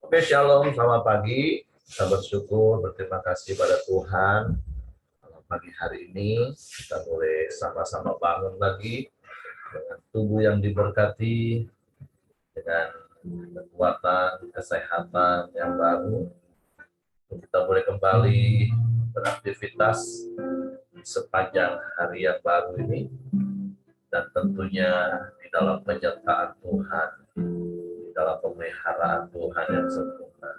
Oke, shalom, selamat pagi. Kita bersyukur, berterima kasih pada Tuhan. Pagi hari ini kita boleh sama-sama bangun lagi dengan tubuh yang diberkati, dengan kekuatan, kesehatan yang baru. Kita boleh kembali beraktivitas sepanjang hari yang baru ini, dan tentunya di dalam penyertaan Tuhan, di dalam pemeliharaan Tuhan yang sempurna.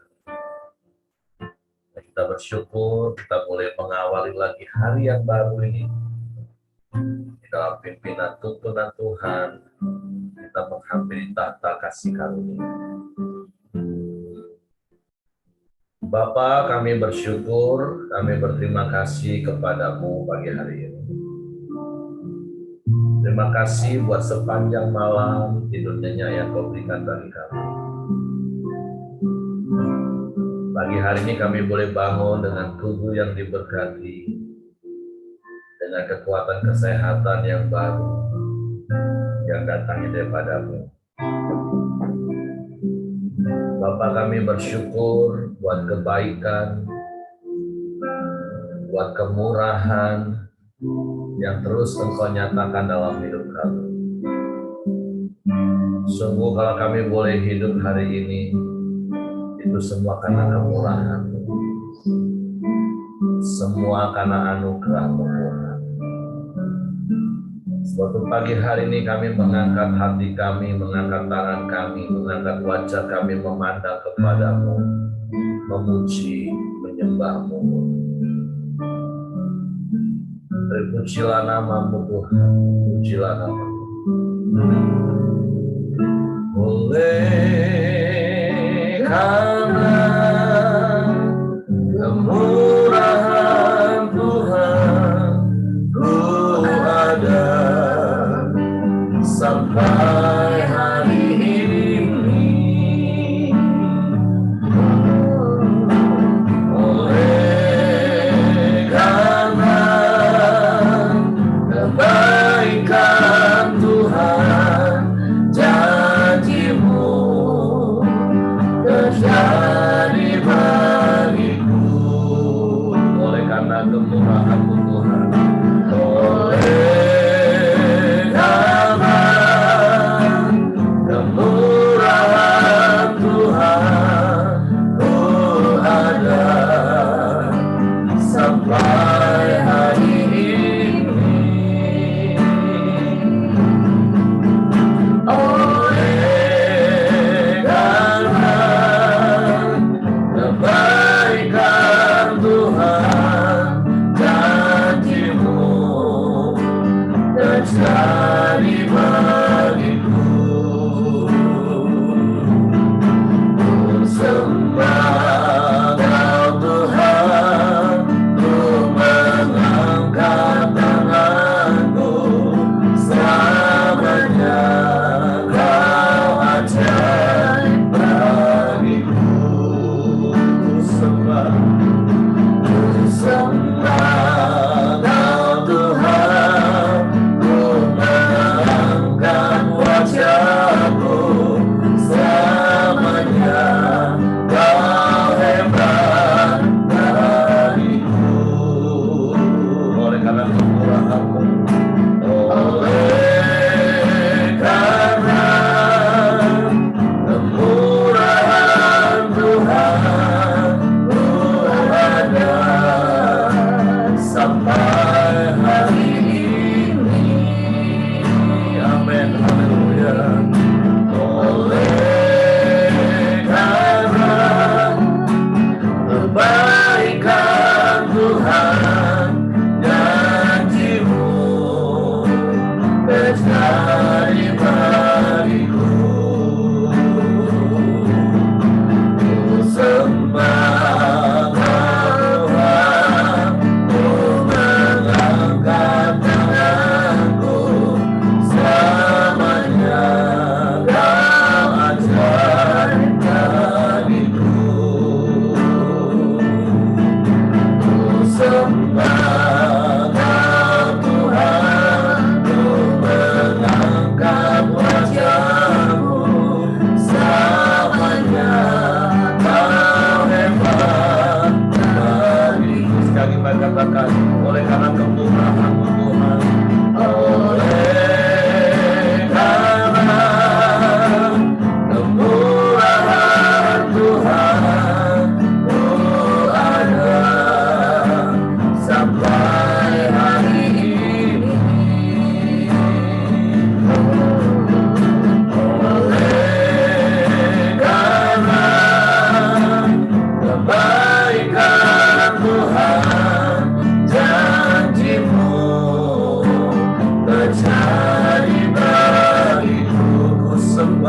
Kita bersyukur kita boleh mengawali lagi hari yang baru ini di dalam pimpinan tuntunan Tuhan. Kita menghampiri tahta kasih karunia. Bapa, kami bersyukur, kami berterima kasih kepadamu pagi hari ini. Terima kasih buat sepanjang malam tidur nyenyak yang kau berikan bagi kami. Pagi hari ini kami boleh bangun dengan tubuh yang diberkati, dengan kekuatan kesehatan yang baru, yang datangnya daripadamu. Bapa, kami bersyukur buat kebaikan, buat kemurahan yang terus Engkau nyatakan dalam hidup kami. Sungguh kalau kami boleh hidup hari ini, itu semua karena kemurahan-Mu. Semua karena anugerah-Mu, Tuhan. Suatu pagi hari ini kami mengangkat hati kami, mengangkat tangan kami, mengangkat wajah kami memandang kepadamu, memuji, menyembah-Mu. Terpujilah nama-Mu, Tuhan. Pujilah nama-Mu. Oleh karena kemurahan Tuhan, ku ada sampai hari ini. Oleh karena kebaikan Tuhan, janji-Mu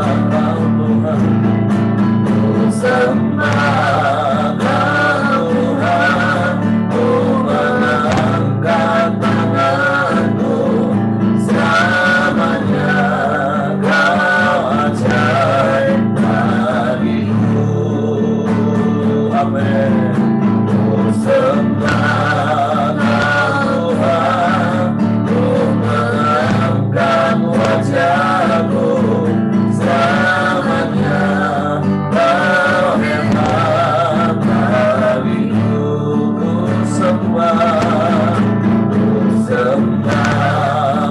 Kau Tuhan, ku sembah Kau Tuhan, ku mengangkat tanganku, selamanya Kau ajaib bagiku. Amin. Ku sembah Kau Tuhan, ku mengangkat wajahku, selamanya Kau hebat bagiku. Ku sembah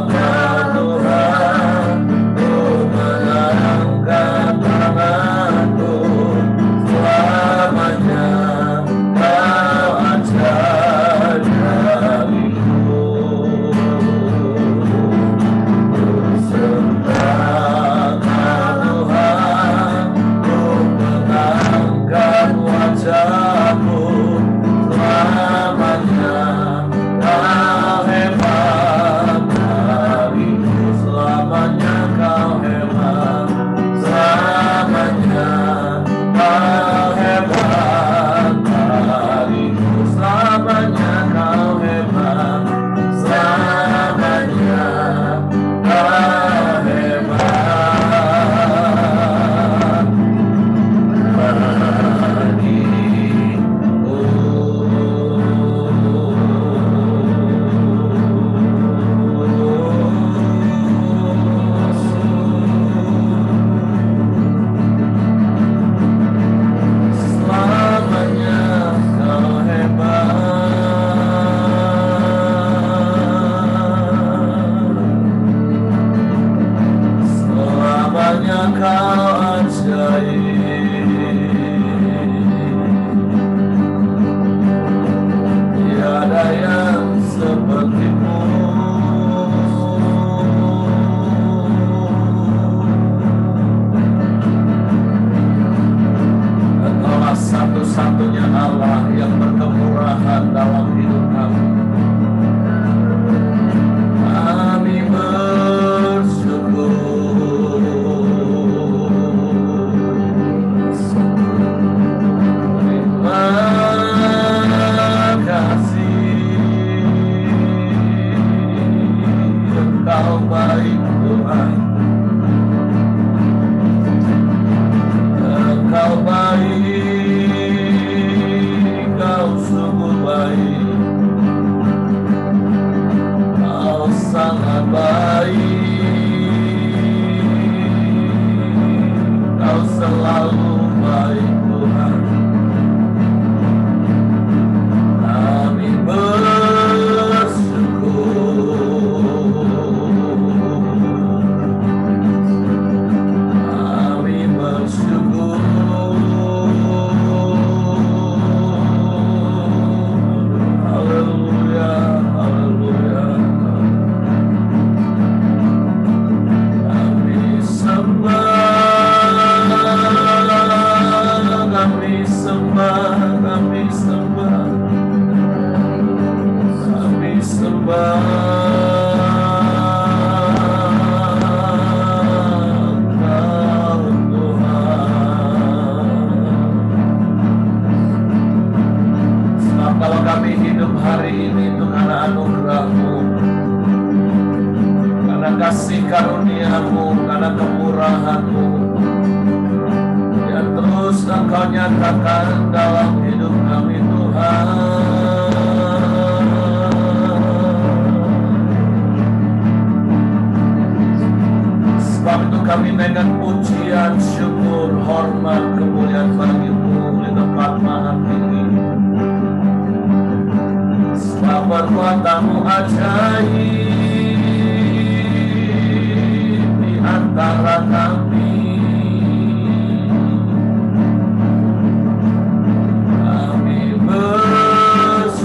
Kau Tuhan, ku mengangkat tanganku, selamanya Kau ajaib bagiku. Ku sembah Kau Tuhan, ku mengangkat wajahku, selamanya Kau hebat bagiku. Selamanya Kau hebat, selamanya Kau hebat bagiku. Selamanya Kau hebat, selamanya Kau hebat bagiku. Selamanya Kau hebat, selamanya Kau ajaib. Tiada yang seperti-Mu. Engkaulah satu-satunya Allah yang berkemurahan dalam hidup kami. Kami bersyukur. Terima kasih, Engkau baik Tuhan. Engkau baik, Kau sungguh baik. Kau sangat baik, Kau selalu baik Tuhan. Kami bersyukur, kami bersyukur. Haleluya, haleluya. Kami sembah, kami sembah, kami sembah, kami sembah Kau Tuhan. Sebab kalau kami hidup hari ini itu karena anugerah-Mu, karena kasih karunia-Mu, karena kemurahan-Mu yang terus Engkau nyatakan dalam hidup kami Tuhan. Sebab itu kami dengan pujian, syukur, hormat, kemuliaan bagi-Mu di tempat maha tinggi. Sebab perbuatan-Mu ajaib di antara kami. Kami bersyukur.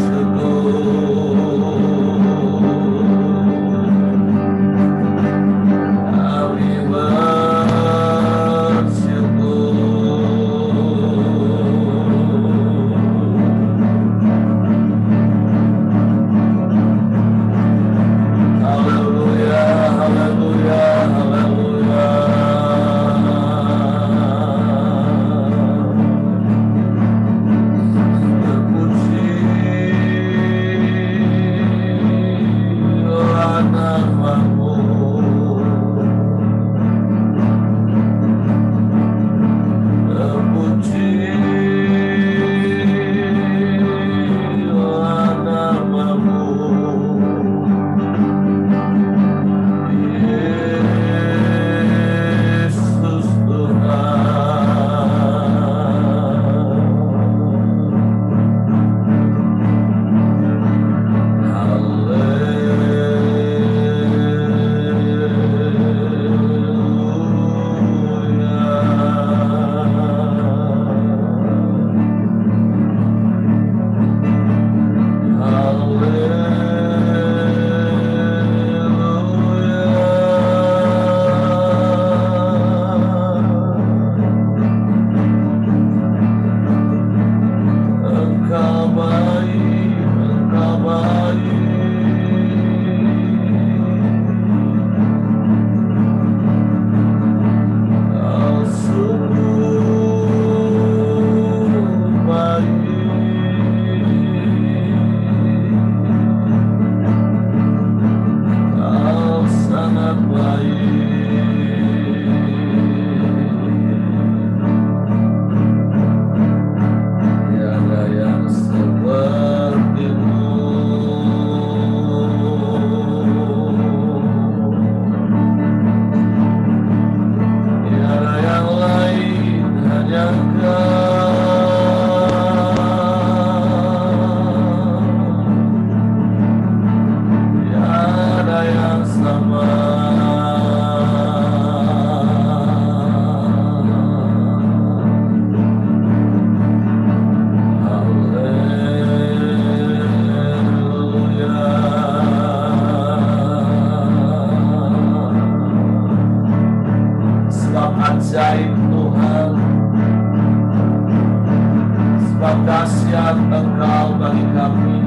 sebab dahsyat Engkau bagi kami.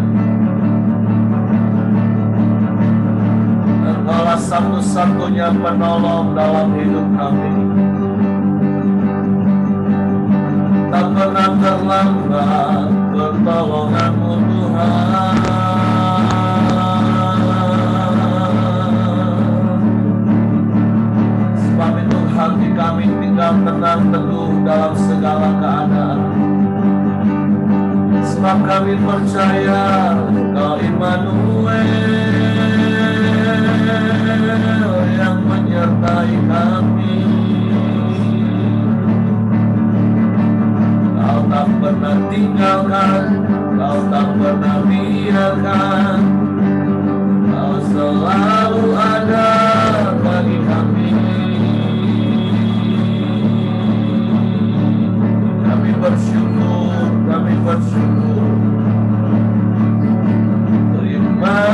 Engkaulah satu-satunya penolong dalam hidup kami. Tak pernah terlambat pertolongan-Mu Tuhan. Sebab itu hati kami tinggal tenang teguh dalam segala keadaan. Sebab kami percaya Engkau Immanuel yang menyertai kami. Kau tak pernah tinggalkan, Kau tak pernah biarkan, Kau selalu ada bagi kami. Kami bersyukur, kami bersyukur. Terima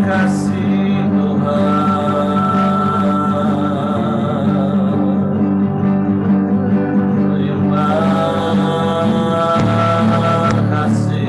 kasih Tuhan. Terima kasih.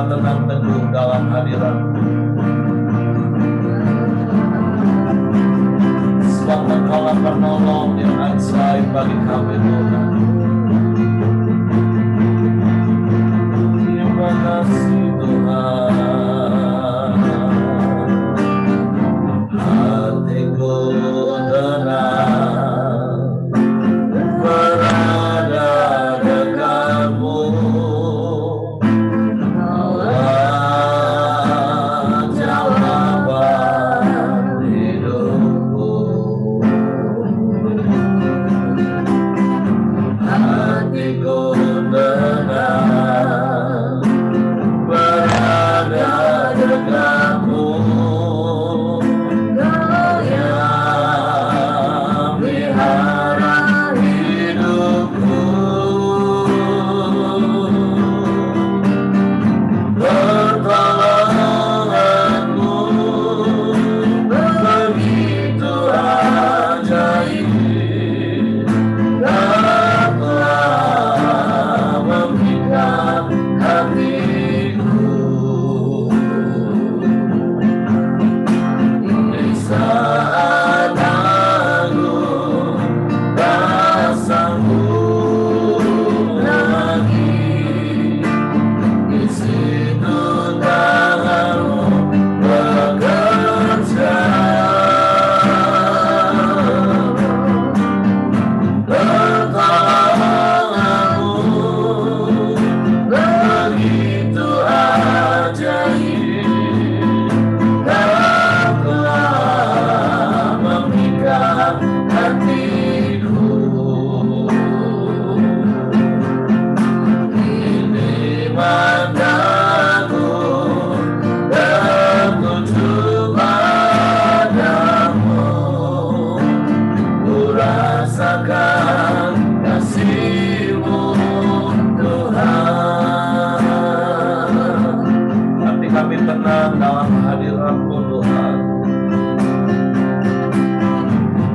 Tenang teguh dalam hadirat-Mu. Sebab Engkaulah penolong yang ajaib bagi kami Tuhan. Terima kasih Tuhan. Hatiku tenang berada dekat-Mu.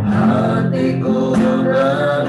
Hatiku dengar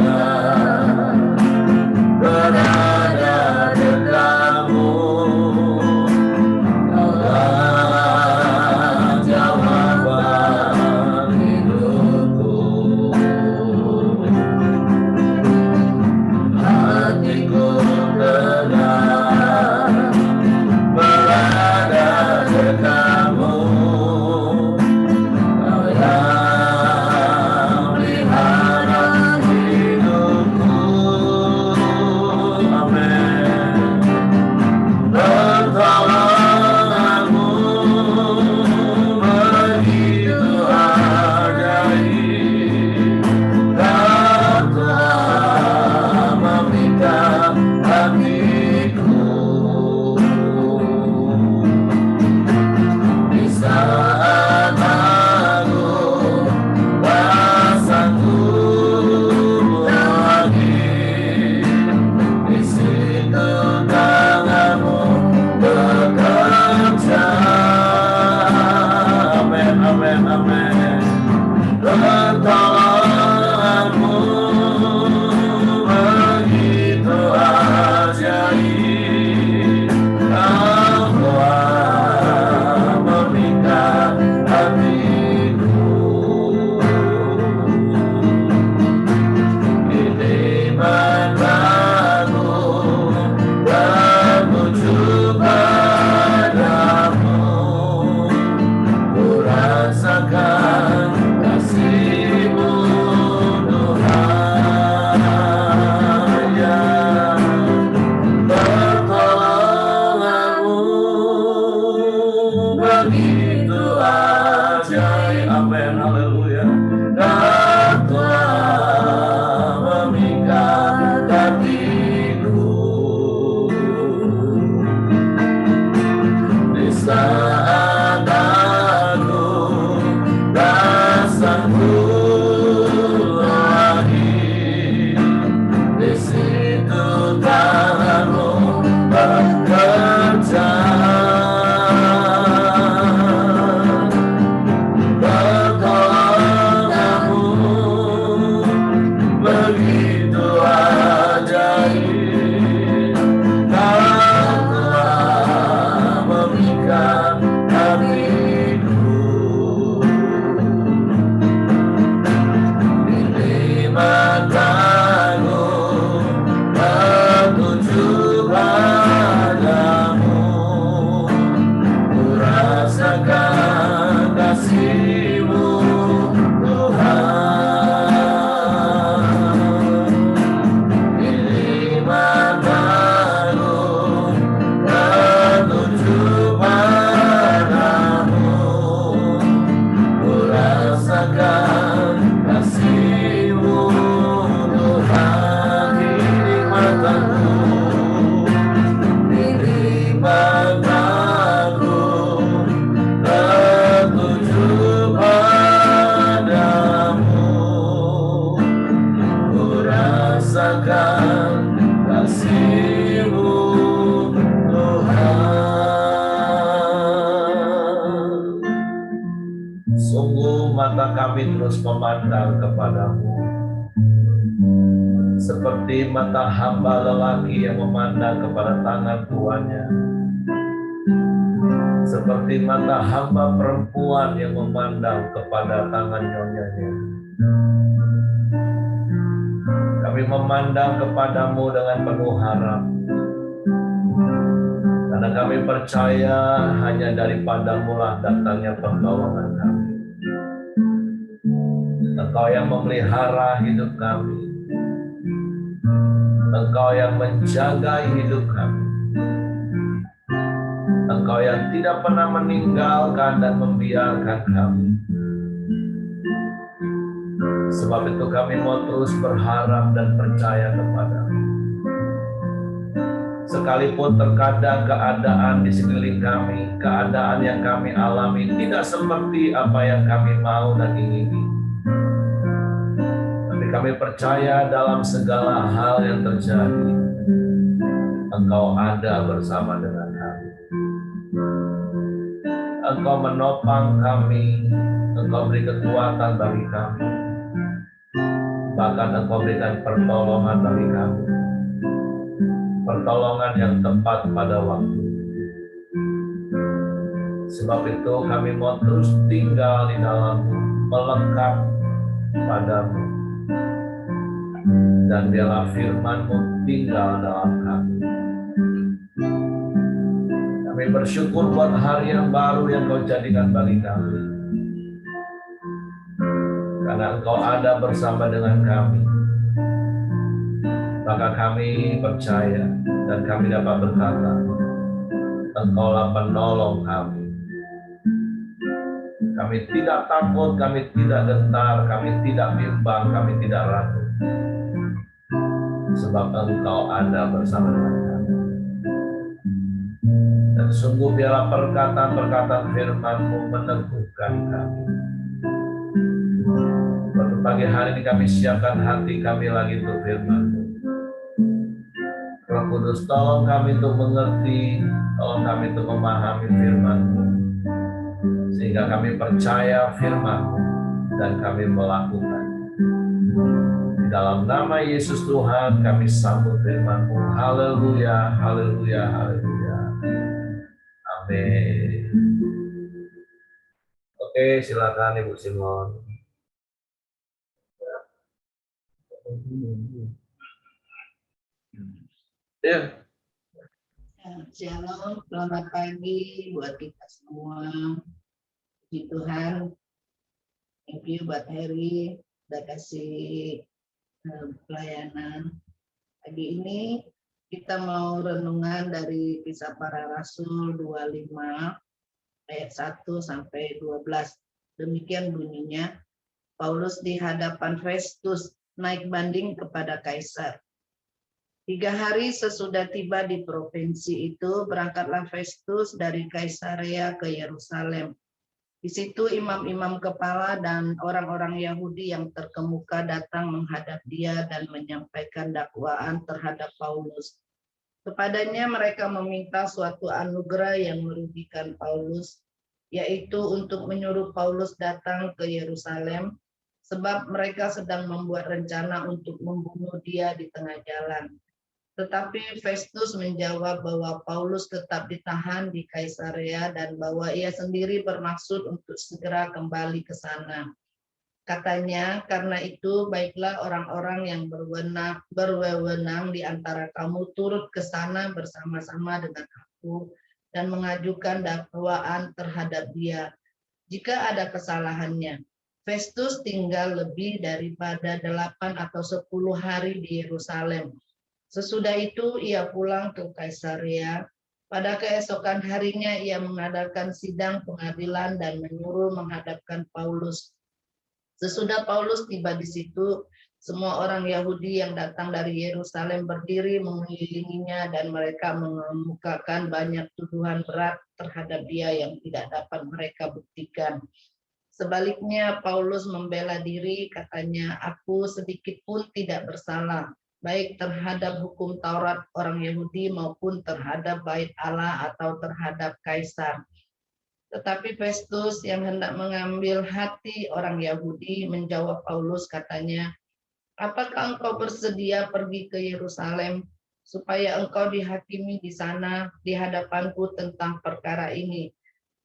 kami terus memandang kepadamu, seperti mata hamba lelaki yang memandang kepada tangan tuannya, seperti mata hamba perempuan yang memandang kepada tangan nyonyanya. Kami memandang kepadamu dengan penuh harap, karena kami percaya hanya daripadamu lah datangnya pertolongan kami. Engkau yang memelihara hidup kami, Engkau yang menjaga hidup kami, Engkau yang tidak pernah meninggalkan dan membiarkan kami. Sebab itu kami mau terus berharap dan percaya kepadamu. Sekalipun terkadang keadaan di sekeliling kami, keadaan yang kami alami tidak seperti apa yang kami mau dan ingini. Tapi kami percaya dalam segala hal yang terjadi, Engkau ada bersama dengan kami. Engkau menopang kami, Engkau beri kekuatan bagi kami. Bahkan Engkau berikan pertolongan bagi kami. Pertolongan yang tepat pada waktu. Sebab itu kami mau terus tinggal di dalam-Mu, melekat padamu. Dan biarlah firman-Mu tinggal dalam kami. Kami bersyukur buat hari yang baru yang Kau jadikan bagi kami. Karena Engkau ada bersama dengan kami, maka kami percaya dan kami dapat berkata, Engkaulah penolong kami. Kami tidak takut, kami tidak gentar, kami tidak bimbang, kami tidak ragu. Sebab Engkau ada bersama dengan kami. Dan sungguh biarlah perkataan-perkataan firman-Mu meneguhkan kami. Pada pagi hari ini kami siapkan hati kami lagi untuk firman-Mu. Roh Kudus, tolong kami untuk mengerti, tolong kami untuk memahami firman-Mu, sehingga kami percaya firman-Mu dan kami melakukan. Di dalam nama Yesus Tuhan kami sambut firman-Mu. Haleluya, haleluya, haleluya. Amin. Oke, silakan Ibu Simon. Ya. Shalom, selamat pagi buat kita semua. Puji Tuhan, thank you buat Heri, udah kasih pelayanan. Pagi ini kita mau renungan dari Kisah Para Rasul 25 ayat 1 sampai 12. Demikian bunyinya, Paulus di hadapan Festus naik banding kepada Kaisar. 3 hari sesudah tiba di provinsi itu, berangkatlah Festus dari Kaisarea ke Yerusalem. Di situ imam-imam kepala dan orang-orang Yahudi yang terkemuka datang menghadap dia dan menyampaikan dakwaan terhadap Paulus. Kepadanya mereka meminta suatu anugerah yang merugikan Paulus, yaitu untuk menyuruh Paulus datang ke Yerusalem, sebab mereka sedang membuat rencana untuk membunuh dia di tengah jalan. Tetapi Festus menjawab bahwa Paulus tetap ditahan di Kaisarea dan bahwa ia sendiri bermaksud untuk segera kembali ke sana. Katanya, karena itu baiklah orang-orang yang berwenang di antara kamu turut ke sana bersama-sama dengan aku dan mengajukan dakwaan terhadap dia. Jika ada kesalahannya, Festus tinggal lebih daripada 8 atau 10 hari di Yerusalem. Sesudah itu ia pulang ke Kaisarea. Pada keesokan harinya ia mengadakan sidang pengadilan dan menyuruh menghadapkan Paulus. Sesudah Paulus tiba di situ, semua orang Yahudi yang datang dari Yerusalem berdiri mengelilinginya dan mereka mengemukakan banyak tuduhan berat terhadap dia yang tidak dapat mereka buktikan. Sebaliknya Paulus membela diri, katanya, aku sedikit pun tidak bersalah, baik terhadap hukum Taurat orang Yahudi maupun terhadap bait Allah atau terhadap Kaisar. Tetapi Festus yang hendak mengambil hati orang Yahudi menjawab Paulus, katanya, apakah engkau bersedia pergi ke Yerusalem supaya engkau dihakimi di sana di hadapanku tentang perkara ini?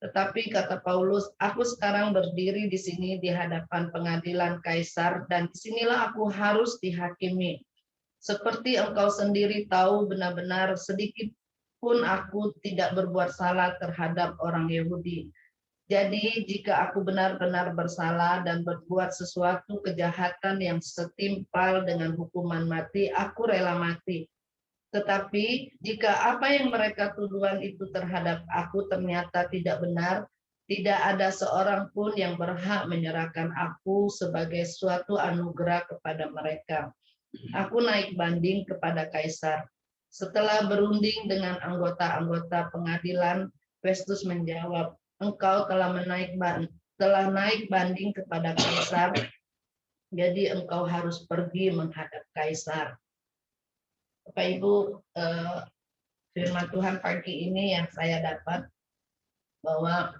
Tetapi kata Paulus, aku sekarang berdiri di sini di hadapan pengadilan Kaisar dan disinilah aku harus dihakimi. Seperti engkau sendiri tahu benar-benar sedikit pun aku tidak berbuat salah terhadap orang Yahudi. Jadi jika aku benar-benar bersalah dan berbuat sesuatu kejahatan yang setimpal dengan hukuman mati, aku rela mati. Tetapi jika apa yang mereka tuduhan itu terhadap aku ternyata tidak benar, tidak ada seorang pun yang berhak menyerahkan aku sebagai suatu anugerah kepada mereka. Aku naik banding kepada Kaisar. Setelah berunding dengan anggota-anggota pengadilan, Festus menjawab, engkau telah naik banding kepada Kaisar, jadi engkau harus pergi menghadap Kaisar. Bapak Ibu, firman Tuhan pagi ini yang saya dapat bahwa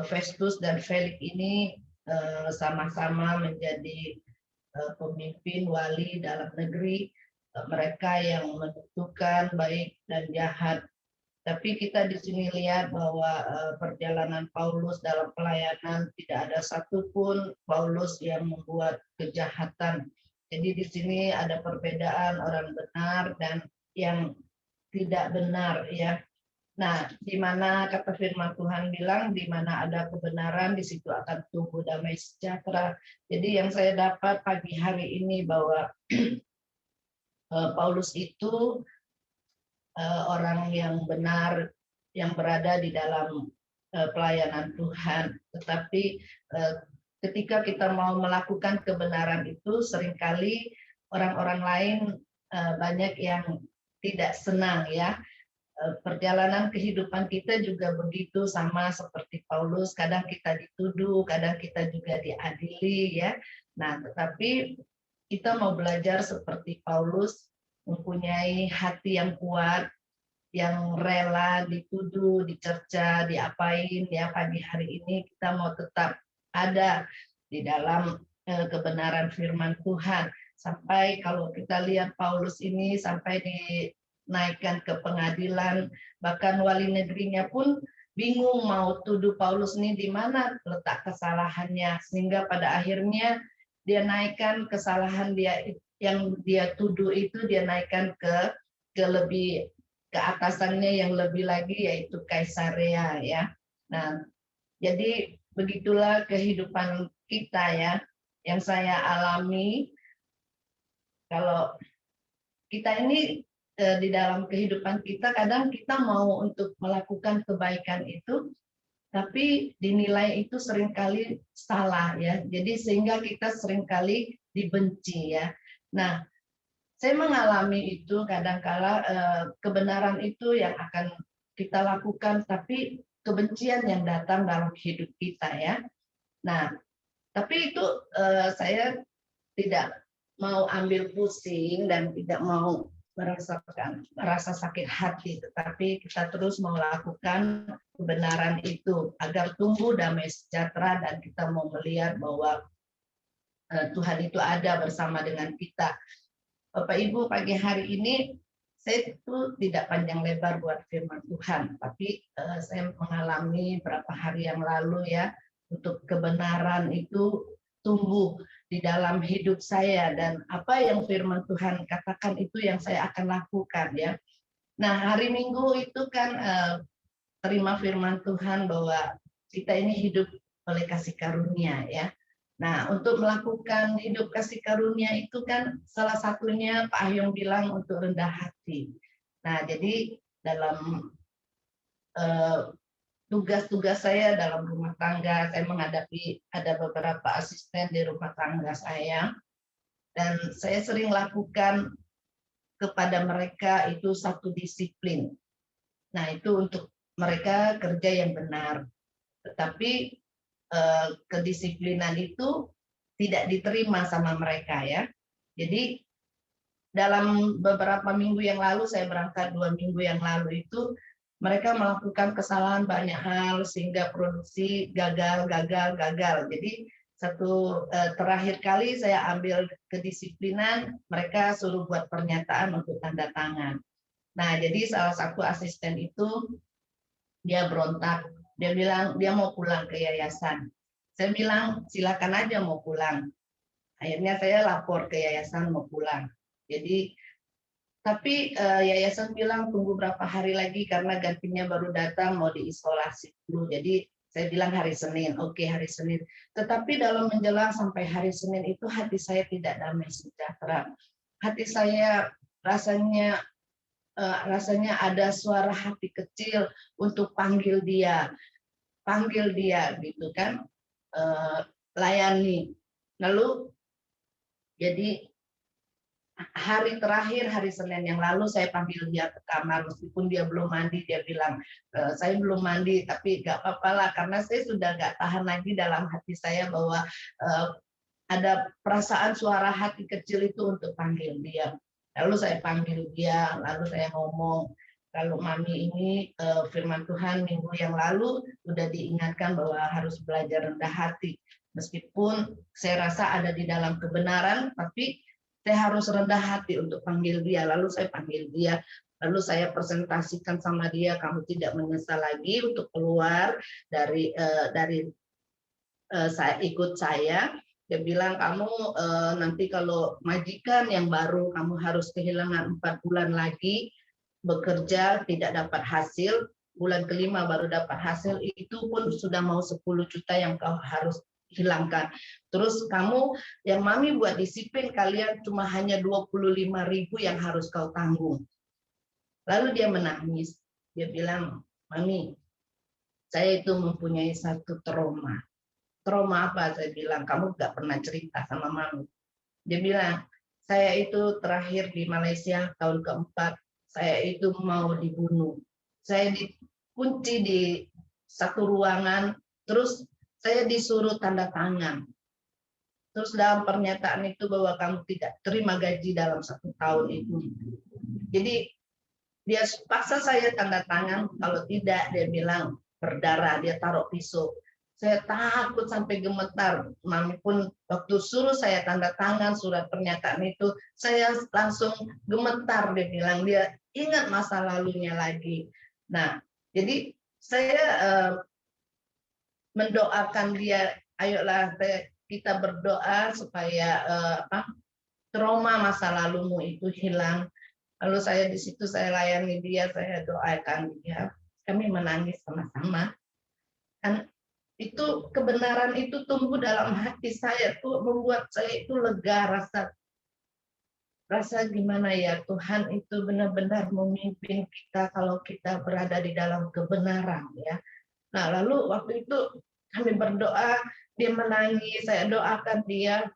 Festus dan Felix ini sama-sama menjadi pemimpin wali dalam negeri, mereka yang menentukan baik dan jahat. Tapi kita di sini lihat bahwa perjalanan Paulus dalam pelayanan tidak ada satupun Paulus yang membuat kejahatan. Jadi di sini ada perbedaan orang benar dan yang tidak benar, ya. Nah, di mana kata firman Tuhan bilang, di mana ada kebenaran, di situ akan tumbuh damai sejahtera. Jadi yang saya dapat pagi hari ini bahwa Paulus itu orang yang benar, yang berada di dalam pelayanan Tuhan. Tetapi ketika kita mau melakukan kebenaran itu, seringkali orang-orang lain banyak yang tidak senang, ya. Perjalanan kehidupan kita juga begitu, sama seperti Paulus, kadang kita dituduh, kadang kita juga diadili, ya. Nah, tetapi kita mau belajar seperti Paulus, mempunyai hati yang kuat, yang rela dituduh, dicerca, diapain, ya. Pagi hari ini kita mau tetap ada di dalam kebenaran firman Tuhan. Sampai kalau kita lihat Paulus ini sampai dinaikkan ke pengadilan, bahkan wali negerinya pun bingung mau tuduh Paulus ini di mana letak kesalahannya, sehingga pada akhirnya dia naikkan kesalahan dia yang dia tuduh itu, dia naikkan ke lebih ke atasannya yang lebih lagi, yaitu Kaisarea, ya. Nah, jadi begitulah kehidupan kita, ya. Yang saya alami, kalau kita ini di dalam kehidupan kita, kadang kita mau untuk melakukan kebaikan itu, tapi dinilai itu seringkali salah, ya. Jadi sehingga kita seringkali dibenci, ya. Nah, saya mengalami itu kadang-kala kebenaran itu yang akan kita lakukan, tapi kebencian yang datang dalam hidup kita, ya. Nah, tapi itu saya tidak mau ambil pusing dan tidak mau merasa sakit hati, tetapi kita terus melakukan kebenaran itu agar tumbuh damai sejahtera dan kita mau melihat bahwa Tuhan itu ada bersama dengan kita. Bapak Ibu, pagi hari ini saya itu tidak panjang lebar buat firman Tuhan, tapi saya mengalami beberapa hari yang lalu, ya, untuk kebenaran itu tumbuh di dalam hidup saya, dan apa yang firman Tuhan katakan itu yang saya akan lakukan, ya. Nah, hari Minggu itu kan terima firman Tuhan bahwa kita ini hidup oleh kasih karunia, ya. Nah, untuk melakukan hidup kasih karunia itu kan salah satunya Pak Ahyong bilang untuk rendah hati. Nah, jadi dalam tugas-tugas saya dalam rumah tangga, saya menghadapi ada beberapa asisten di rumah tangga saya, dan saya sering lakukan kepada mereka itu satu disiplin. Nah, itu untuk mereka kerja yang benar. Tetapi kedisiplinan itu tidak diterima sama mereka, ya. Jadi dalam beberapa minggu yang lalu, saya berangkat 2 minggu yang lalu itu, mereka melakukan kesalahan banyak hal sehingga produksi gagal. Jadi terakhir kali saya ambil kedisiplinan, mereka suruh buat pernyataan untuk tanda tangan. Nah, jadi salah satu asisten itu dia berontak, dia bilang dia mau pulang ke yayasan. Saya bilang silakan aja mau pulang. Akhirnya saya lapor ke yayasan mau pulang. Jadi tapi yayasan bilang tunggu berapa hari lagi karena gantinya baru datang mau diisolasi dulu. Jadi saya bilang hari Senin, oke hari Senin. Tetapi dalam menjelang sampai hari Senin itu hati saya tidak damai sejahtera. Hati saya rasanya ada suara hati kecil untuk panggil dia gitu kan, layani. Lalu jadi hari terakhir hari Senin yang lalu saya panggil dia ke kamar meskipun dia belum mandi, dia bilang saya belum mandi tapi nggak apa-apa lah karena saya sudah nggak tahan lagi dalam hati saya bahwa ada perasaan suara hati kecil itu untuk panggil dia. Lalu saya panggil dia, lalu saya ngomong, kalau Mami ini firman Tuhan minggu yang lalu sudah diingatkan bahwa harus belajar rendah hati. Meskipun saya rasa ada di dalam kebenaran, tapi saya harus rendah hati untuk panggil dia. Lalu saya panggil dia, lalu saya presentasikan sama dia, kamu tidak menyesal lagi untuk keluar dari saya ikut saya. Dia bilang kamu nanti kalau majikan yang baru kamu harus kehilangan 4 bulan lagi bekerja tidak dapat hasil, bulan kelima baru dapat hasil, itu pun sudah mau 10 juta yang kau harus hilangkan. Terus kamu yang Mami buat disiplin kalian cuma hanya 25.000 yang harus kau tanggung. Lalu dia menangis. Dia bilang, Mami, saya itu mempunyai satu trauma. Trauma apa? Saya bilang, kamu nggak pernah cerita sama Mami. Dia bilang, saya itu terakhir di Malaysia tahun keempat, saya itu mau dibunuh. Saya dikunci di satu ruangan, terus saya disuruh tanda tangan. Terus dalam pernyataan itu bahwa kamu tidak terima gaji dalam 1 tahun itu. Jadi dia paksa saya tanda tangan, kalau tidak dia bilang berdarah, dia taruh pisau. Saya takut sampai gemetar. Mami pun waktu suruh saya tanda tangan surat pernyataan itu, saya langsung gemetar. Dia bilang dia ingat masa lalunya lagi. Nah, jadi saya mendoakan dia, ayolah kita berdoa supaya trauma masa lalumu itu hilang. Lalu saya di situ saya layani dia, saya doakan dia. Kami menangis sama-sama. Kan itu kebenaran itu tumbuh dalam hati saya tuh membuat saya itu lega, rasa gimana ya, Tuhan itu benar-benar memimpin kita kalau kita berada di dalam kebenaran ya. Nah, lalu waktu itu kami berdoa, dia menangis, saya doakan dia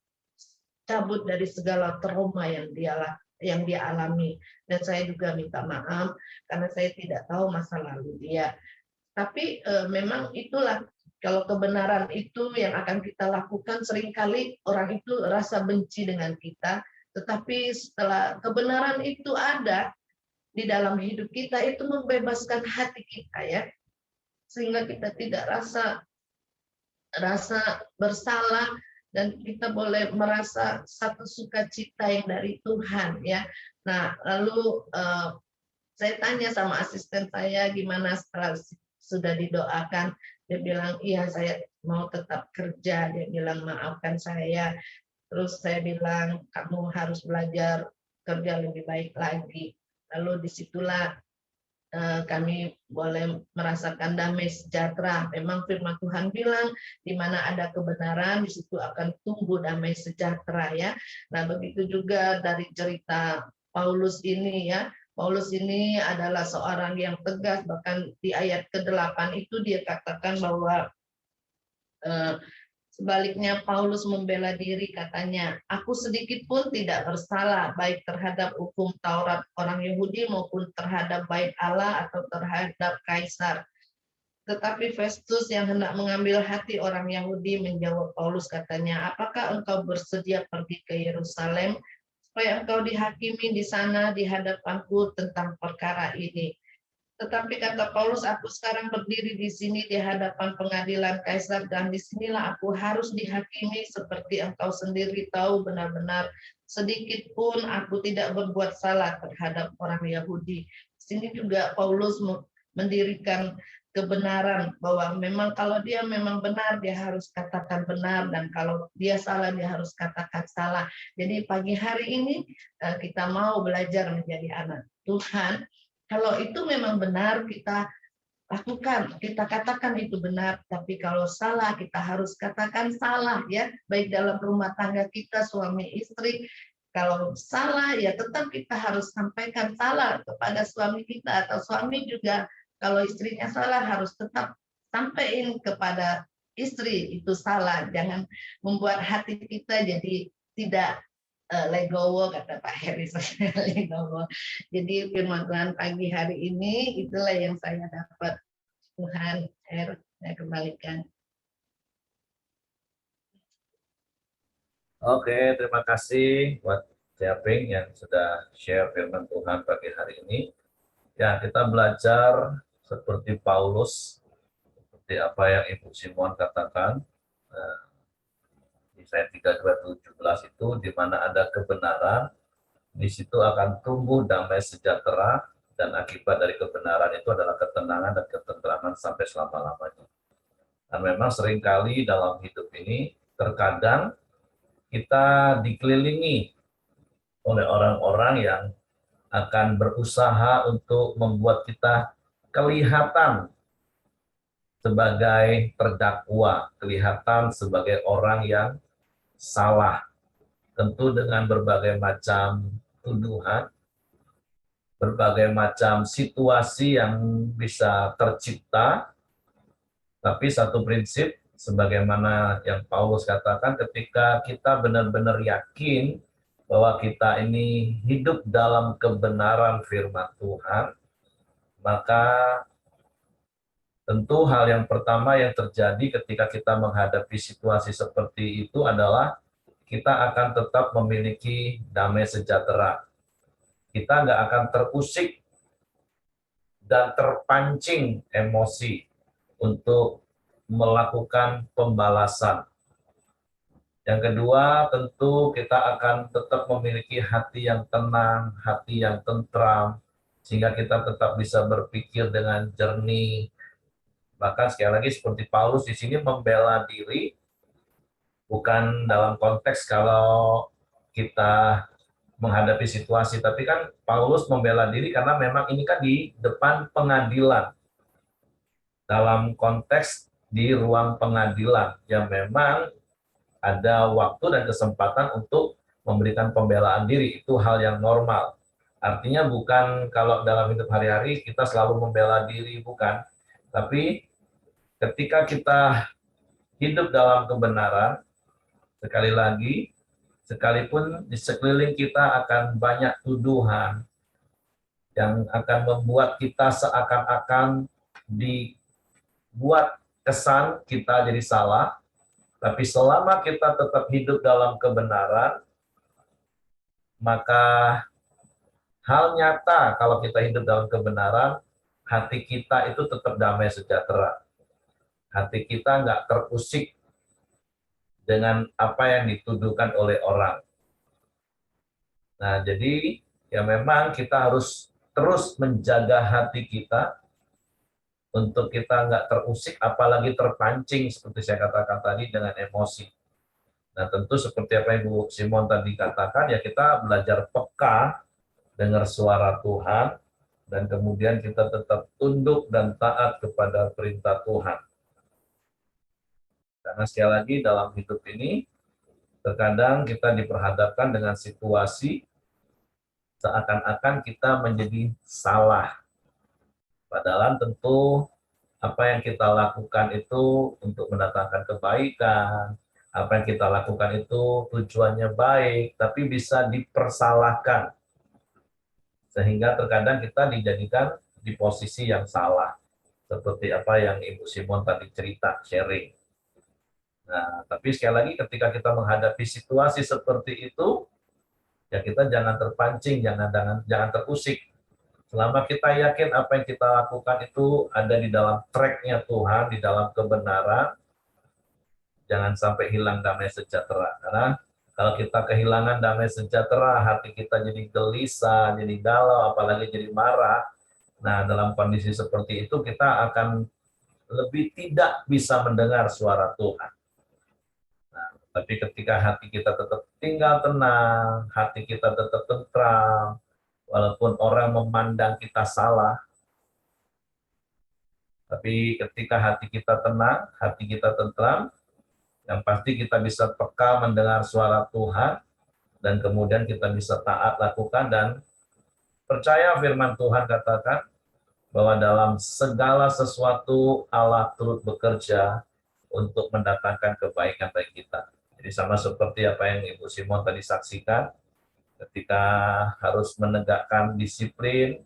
cabut dari segala trauma yang dia alami, dan saya juga minta maaf karena saya tidak tahu masa lalu dia. Tapi memang itulah, kalau kebenaran itu yang akan kita lakukan, seringkali orang itu rasa benci dengan kita, tetapi setelah kebenaran itu ada di dalam hidup kita, itu membebaskan hati kita ya, sehingga kita tidak rasa bersalah, dan kita boleh merasa satu sukacita yang dari Tuhan ya. Nah, lalu saya tanya sama asisten saya gimana setelah sudah didoakan. Dia bilang iya saya mau tetap kerja. Dia bilang maafkan saya. Terus saya bilang kamu harus belajar kerja lebih baik lagi. Lalu disitulah kami boleh merasakan damai sejahtera. Memang firman Tuhan bilang di mana ada kebenaran di situ akan tumbuh damai sejahtera ya. Nah, begitu juga dari cerita Paulus ini ya. Paulus ini adalah seorang yang tegas, bahkan di ayat ke-8 itu dia katakan bahwa sebaliknya Paulus membela diri, katanya, aku sedikit pun tidak bersalah baik terhadap hukum Taurat orang Yahudi maupun terhadap bait Allah atau terhadap Kaisar. Tetapi Festus yang hendak mengambil hati orang Yahudi menjawab Paulus, katanya, apakah engkau bersedia pergi ke Yerusalem supaya engkau dihakimi di sana di hadapanku tentang perkara ini? Tetapi kata Paulus, aku sekarang berdiri di sini di hadapan pengadilan Kaisar dan disinilah aku harus dihakimi seperti engkau sendiri tahu benar-benar sedikit pun aku tidak berbuat salah terhadap orang Yahudi. Di sini juga Paulus mendirikan kebenaran bahwa memang kalau dia memang benar dia harus katakan benar dan kalau dia salah dia harus katakan salah. Jadi pagi hari ini kita mau belajar menjadi anak Tuhan. Kalau itu memang benar kita lakukan, kita katakan itu benar, tapi kalau salah kita harus katakan salah ya, baik dalam rumah tangga kita suami istri. Kalau salah ya tetap kita harus sampaikan salah kepada suami kita atau suami juga kalau istrinya salah harus tetap sampaikan kepada istri itu salah. Jangan membuat hati kita jadi tidak legowo kata Pak Heri legowo. Jadi firman Tuhan pagi hari ini itulah yang saya dapat. Tuhan, saya kembalikan. Oke, terima kasih buat Japing yang sudah share firman Tuhan pagi hari ini. Ya, kita belajar seperti Paulus, seperti apa yang Ibu Simon katakan, di ayat 3:17 itu, di mana ada kebenaran, di situ akan tumbuh damai sejahtera, dan akibat dari kebenaran itu adalah ketenangan dan ketentraman sampai selama-lamanya. Dan memang seringkali dalam hidup ini, terkadang kita dikelilingi oleh orang-orang yang akan berusaha untuk membuat kita kelihatan sebagai terdakwa, kelihatan sebagai orang yang salah, tentu dengan berbagai macam tuduhan, berbagai macam situasi yang bisa tercipta, tapi satu prinsip, sebagaimana yang Paulus katakan, ketika kita benar-benar yakin bahwa kita ini hidup dalam kebenaran firman Tuhan, maka tentu hal yang pertama yang terjadi ketika kita menghadapi situasi seperti itu adalah kita akan tetap memiliki damai sejahtera. Kita nggak akan terusik dan terpancing emosi untuk melakukan pembalasan. Yang kedua, tentu kita akan tetap memiliki hati yang tenang, hati yang tentram, sehingga kita tetap bisa berpikir dengan jernih. Bahkan sekali lagi seperti Paulus di sini membela diri, bukan dalam konteks kalau kita menghadapi situasi, tapi kan Paulus membela diri karena memang ini kan di depan pengadilan, dalam konteks di ruang pengadilan yang memang ada waktu dan kesempatan untuk memberikan pembelaan diri, itu hal yang normal. Artinya bukan kalau dalam hidup hari-hari kita selalu membela diri, bukan. Tapi ketika kita hidup dalam kebenaran, sekali lagi, sekalipun di sekeliling kita akan banyak tuduhan yang akan membuat kita seakan-akan dibuat kesan kita jadi salah, tapi selama kita tetap hidup dalam kebenaran, maka hal nyata kalau kita hidup dalam kebenaran, hati kita itu tetap damai sejahtera. Hati kita nggak terusik dengan apa yang dituduhkan oleh orang. Nah, jadi ya memang kita harus terus menjaga hati kita untuk kita nggak terusik, apalagi terpancing seperti saya katakan tadi dengan emosi. Nah, tentu seperti apa yang Bu Simon tadi katakan, ya kita belajar peka, dengar suara Tuhan, dan kemudian kita tetap tunduk dan taat kepada perintah Tuhan. Karena sekali lagi dalam hidup ini, terkadang kita diperhadapkan dengan situasi seakan-akan kita menjadi salah. Padahal tentu apa yang kita lakukan itu untuk mendatangkan kebaikan, apa yang kita lakukan itu tujuannya baik, tapi bisa dipersalahkan. Sehingga terkadang kita dijadikan di posisi yang salah. Seperti apa yang Ibu Simon tadi cerita, sharing. Nah, tapi sekali lagi ketika kita menghadapi situasi seperti itu, ya kita jangan terpancing, jangan terusik. Selama kita yakin apa yang kita lakukan itu ada di dalam track-nya Tuhan, di dalam kebenaran, jangan sampai hilang damai sejahtera. Karena kalau kita kehilangan damai sejahtera, hati kita jadi gelisah, jadi galau, apalagi jadi marah. Nah, dalam kondisi seperti itu kita akan lebih tidak bisa mendengar suara Tuhan. Nah, tapi ketika hati kita tetap tinggal tenang, hati kita tetap tentram, walaupun orang memandang kita salah, tapi ketika hati kita tenang, hati kita tentram, yang pasti kita bisa peka mendengar suara Tuhan, dan kemudian kita bisa taat lakukan, dan percaya firman Tuhan katakan, bahwa dalam segala sesuatu Allah turut bekerja untuk mendatangkan kebaikan bagi kita. Jadi sama seperti apa yang Ibu Simon tadi saksikan, ketika harus menegakkan disiplin,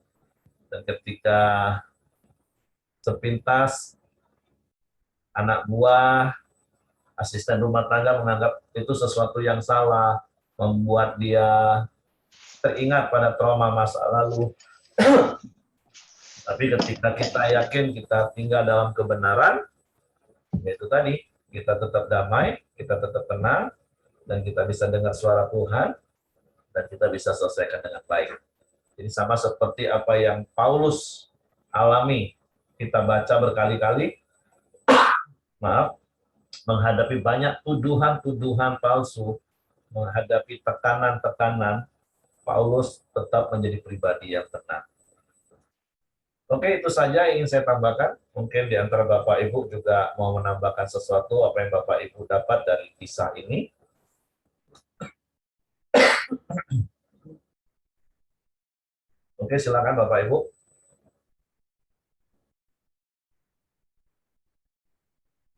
dan ketika sepintas anak buah, asisten rumah tangga menganggap itu sesuatu yang salah, membuat dia teringat pada trauma masa lalu. Tapi ketika kita yakin kita tinggal dalam kebenaran, yaitu tadi, kita tetap damai, kita tetap tenang, dan kita bisa dengar suara Tuhan, dan kita bisa selesaikan dengan baik. Jadi sama seperti apa yang Paulus alami, kita baca berkali-kali, menghadapi banyak tuduhan-tuduhan palsu, menghadapi tekanan-tekanan, Paulus tetap menjadi pribadi yang tenang. Oke, itu saja yang ingin saya tambahkan. Mungkin di antara Bapak Ibu juga mau menambahkan sesuatu apa yang Bapak Ibu dapat dari kisah ini. Oke, silakan Bapak Ibu.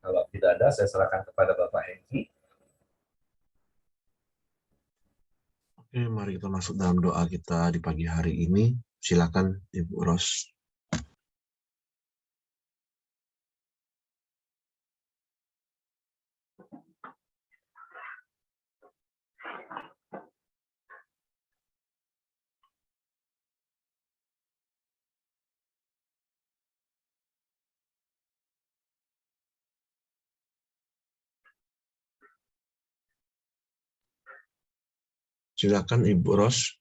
Kalau tidak ada, saya serahkan kepada Bapak Hengki. Oke, mari kita masuk dalam doa kita di pagi hari ini. Silakan Ibu Ros. Silakan Ibu Ros.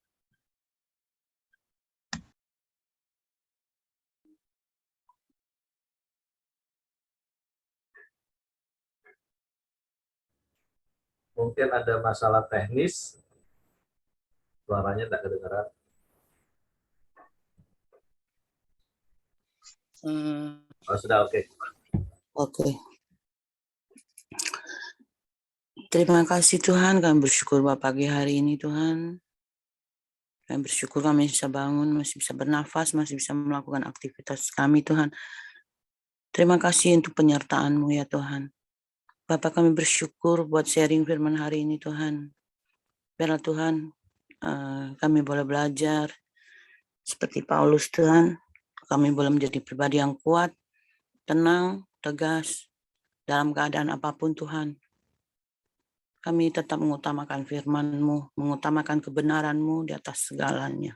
Mungkin ada masalah teknis, suaranya tidak kedengaran. Oh, sudah oke. Oke. Terima kasih Tuhan, kami bersyukur Bapak pagi hari ini Tuhan. Kami bersyukur kami bisa bangun, masih bisa bernafas, masih bisa melakukan aktivitas kami Tuhan. Terima kasih untuk penyertaan-Mu ya Tuhan. Bapak kami bersyukur buat sharing firman hari ini Tuhan. Biarlah Tuhan kami boleh belajar seperti Paulus Tuhan. Kami boleh menjadi pribadi yang kuat, tenang, tegas, dalam keadaan apapun Tuhan. Kami tetap mengutamakan firman-Mu, mengutamakan kebenaran-Mu di atas segalanya.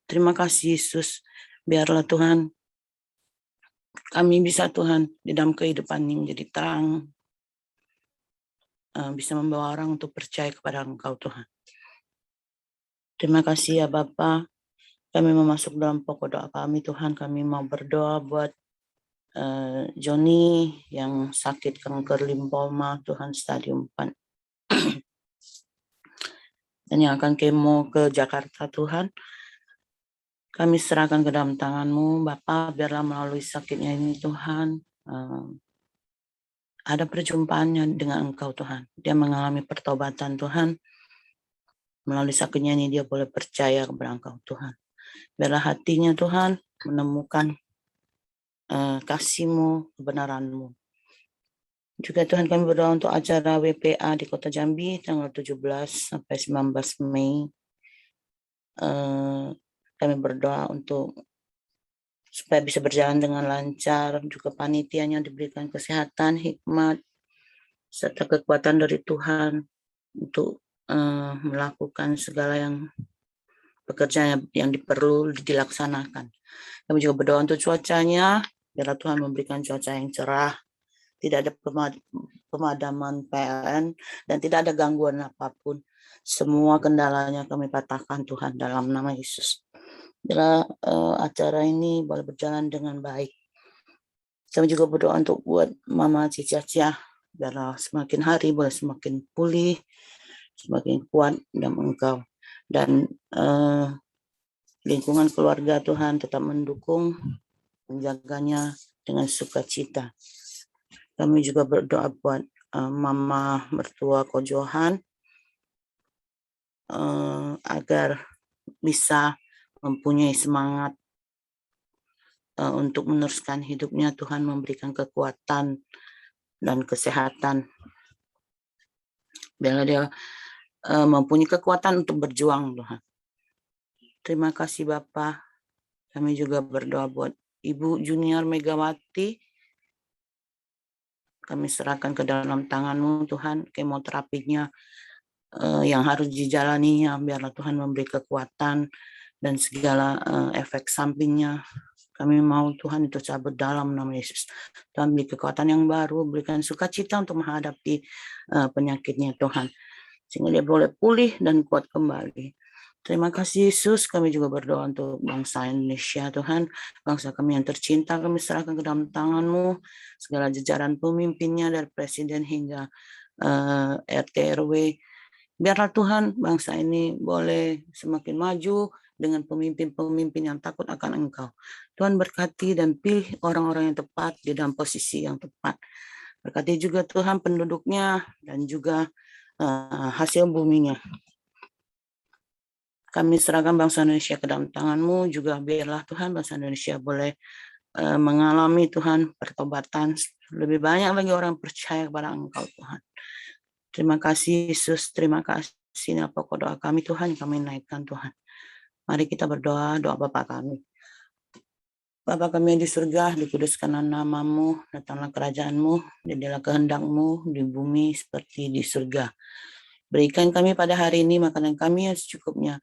Terima kasih Yesus, biarlah Tuhan, kami bisa Tuhan di dalam kehidupan ini menjadi terang, bisa membawa orang untuk percaya kepada Engkau Tuhan. Terima kasih ya Bapa, kami memasuk dalam pokok doa kami Tuhan, kami mau berdoa buat Joni yang sakit kanker limfoma Tuhan stadium 4. Dan yang akan kemo ke Jakarta Tuhan, kami serahkan ke dalam tangan-Mu Bapa, biarlah melalui sakitnya ini Tuhan, ada perjumpaannya dengan Engkau Tuhan. Dia mengalami pertobatan Tuhan, melalui sakitnya ini dia boleh percaya kepada Engkau Tuhan. Biarlah hatinya Tuhan menemukan kasih-Mu, kebenaran-Mu. Juga Tuhan kami berdoa untuk acara WPA di Kota Jambi tanggal 17 sampai 19 Mei. Kami berdoa untuk supaya bisa berjalan dengan lancar, juga panitianya diberikan kesehatan, hikmat, serta kekuatan dari Tuhan untuk melakukan segala yang pekerjaan yang perlu dilaksanakan. Kami juga berdoa untuk cuacanya, biarlah Tuhan memberikan cuaca yang cerah, tidak ada pemadaman PLN, dan tidak ada gangguan apapun. Semua kendalanya kami patahkan Tuhan dalam nama Yesus. Biarlah acara ini boleh berjalan dengan baik. Kami juga berdoa untuk buat Mama Cicia, biarlah semakin hari boleh semakin pulih, semakin kuat dalam Engkau. Dan lingkungan keluarga Tuhan tetap mendukung, menjaganya dengan sukacita. Kami juga berdoa buat Mama mertua Ko Johan agar bisa mempunyai semangat untuk meneruskan hidupnya. Tuhan memberikan kekuatan dan kesehatan. Biarlah dia mempunyai kekuatan untuk berjuang, Tuhan. Terima kasih Bapak. Kami juga berdoa buat Ibu Junior Megawati. Kami serahkan ke dalam tangan-Mu Tuhan, kemoterapinya yang harus dijalaninya. Biarlah Tuhan memberi kekuatan dan segala efek sampingnya. Kami mau Tuhan itu cabut dalam nama Yesus. Tuhan beri kekuatan yang baru, berikan sukacita untuk menghadapi penyakitnya Tuhan. Sehingga dia boleh pulih dan kuat kembali. Terima kasih Yesus. Kami juga berdoa untuk bangsa Indonesia Tuhan. Bangsa kami yang tercinta kami serahkan ke dalam tangan-Mu. Segala jajaran pemimpinnya dari presiden hingga RT RW. Biarlah Tuhan bangsa ini boleh semakin maju dengan pemimpin-pemimpin yang takut akan Engkau. Tuhan berkati dan pilih orang-orang yang tepat di dalam posisi yang tepat. Berkati juga Tuhan penduduknya dan juga hasil buminya. Kami serahkan bangsa Indonesia ke dalam tangan-Mu, juga biarlah Tuhan bangsa Indonesia boleh mengalami Tuhan pertobatan. Lebih banyak lagi orang percaya kepada Engkau Tuhan. Terima kasih Yesus, terima kasih. Ini pokok doa kami Tuhan, kami naikkan Tuhan. Mari kita berdoa, doa Bapa kami. Bapa kami yang di surga, dikuduskanlah nama-Mu, datanglah kerajaan-Mu, jadilah kehendak-Mu di bumi seperti di surga. Berikan kami pada hari ini makanan kami yang secukupnya,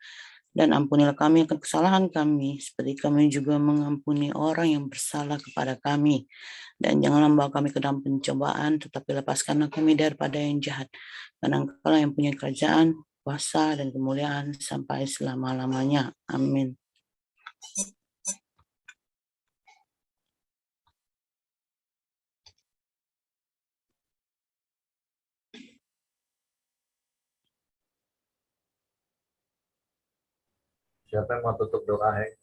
dan ampunilah kami akan kesalahan kami, seperti kami juga mengampuni orang yang bersalah kepada kami. Dan janganlah membawa kami ke dalam pencobaan, tetapi lepaskanlah kami daripada yang jahat. Karena Engkau yang punya kerajaan, kuasa, dan kemuliaan sampai selama-lamanya. Amin. Siapa yang mau tutup doa, Heng?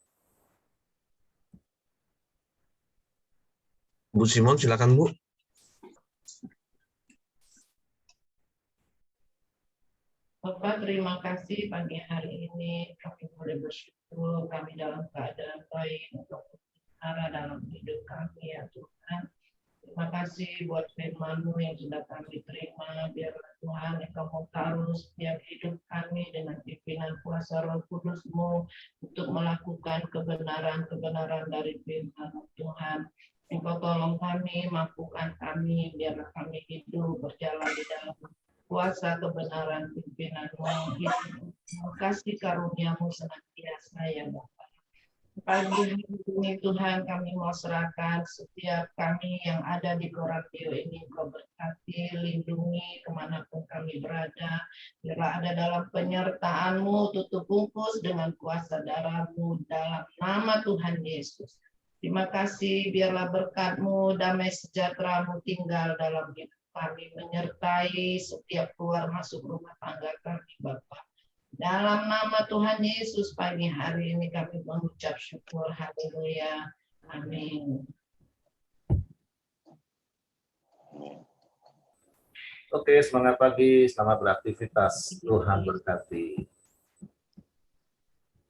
Bu Simon, silakan Bu. Bapak, terima kasih pagi hari ini kami boleh bersyukur, kami dalam keadaan baik untuk berbicara dalam hidup kami ya Tuhan. Terima kasih buat firman-Mu yang sudah kami terima. Biarlah Tuhan Engkau mau taruh setiap hidup kami dengan pimpinan kuasa Roh Kudus-Mu untuk melakukan kebenaran-kebenaran dari firman Tuhan. Engkau tolong kami, mampukan kami, biarlah kami hidup berjalan di dalam kuasa kebenaran pimpinan-Mu. Terima kasih karunia-Mu senantiasa ya Bapa. Pagi ini Tuhan kami mau serahkan setiap kami yang ada di Koradio ini, Kau berkati, lindungi kemanapun kami berada. Biarlah ada dalam penyertaan-Mu, tutup bungkus dengan kuasa darah-Mu dalam nama Tuhan Yesus. Terima kasih, biarlah berkat-Mu, damai sejahtera-Mu tinggal dalam hidup kami, menyertai setiap keluar masuk rumah tangga kami Bapa. Dalam nama Tuhan Yesus pagi hari ini kami mengucap syukur. Haleluya. Amin. Oke, semangat pagi, selamat beraktivitas. Tuhan berkati.